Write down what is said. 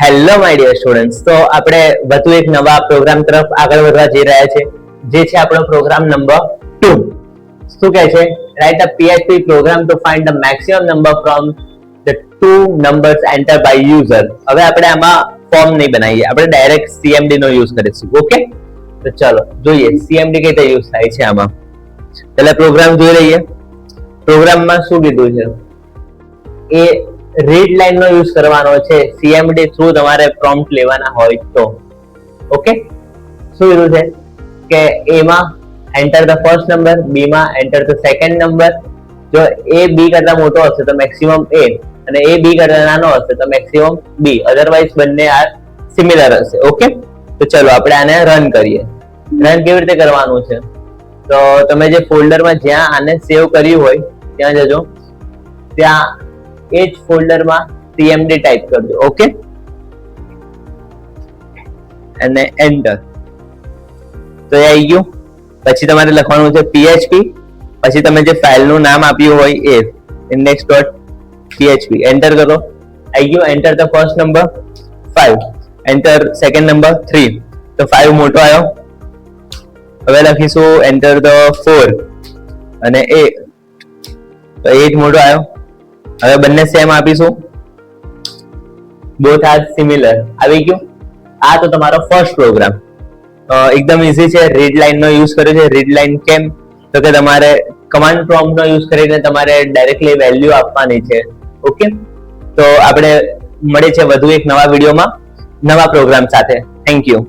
Hello my dear students, તો આપણે વધુ એક નવા પ્રોગ્રામ તરફ આગળ વધવા જઈ રહ્યા છે, જે છે આપણો પ્રોગ્રામ નંબર 2. શું કહે છે? Write a PHP program to find the maximum number from the two numbers entered by user. હવે આપણે આમાં ફોર્મ નહીં બનાવીએ, આપણે ડાયરેક્ટ CMD નો યુઝ કરીશું. ઓકે, તો ચલો જોઈએ CMD કઈ રીતે યુઝ થાય છે આમાં. પહેલા પ્રોગ્રામ જોઈ લઈએ. પ્રોગ્રામમાં શું કીધું છે? A read line no use કરવાનો છે CMD થ્રુ તમારે પ્રોમ્પ્ટ લેવાના હોય તો. ઓકે, શું કીધું છે કે A માં enter the first number, B માં એન્ટર ધ સેકન્ડ નંબર. જો A B કરતા મોટો હશે તો મેક્સિમમ A અને A B કરતા નાનો હશે તો મેક્સિમમ B, અધરવાઇઝ બંને આ સિમિલર હશે. ઓકે, તો ચલો આપણે આને રન કરીએ. રન કેવી રીતે કરવાનું છે? તો તમે જે ફોલ્ડરમાં જ્યાં આને સેવ કર્યું હોય ત્યાં જજો, ત્યાં એ જ ફોલ્ડરમાં CMD ટાઈપ કરજો. ઓકે, અને એન્ટર. તો એ આવી ગયું. પછી તમારે લખવાનું છે PHP, પછી તમે જે ફાઇલનું નામ આપ્યું હોય એ index.php. એન્ટર કરો. આવી ગયું. Enter the first number 5, enter second number 3. તો 5 મોટો આવ્યો. હવે લખીશું એન્ટર ધ 4 અને 8, તો 8 મોટો આવ્યો. હવે બંને સેમ આપીશું, બોથ આર સિમિલર. આવી ગયું. આ તો તમારો ફર્સ્ટ પ્રોગ્રામ. એકદમ ઈઝી છે. રીડ લાઈન નો યુઝ કર્યો છે. રીડ લાઈન કેમ? તો કે તમારે કમાન્ડ પ્રોમ્પ્ટ નો યુઝ કરીને તમારે ડાયરેક્ટલી વેલ્યુ આપવાની છે. ઓકે, તો આપણે મળે છે વધુ એક નવા વિડીયોમાં નવા પ્રોગ્રામ સાથે. Thank you.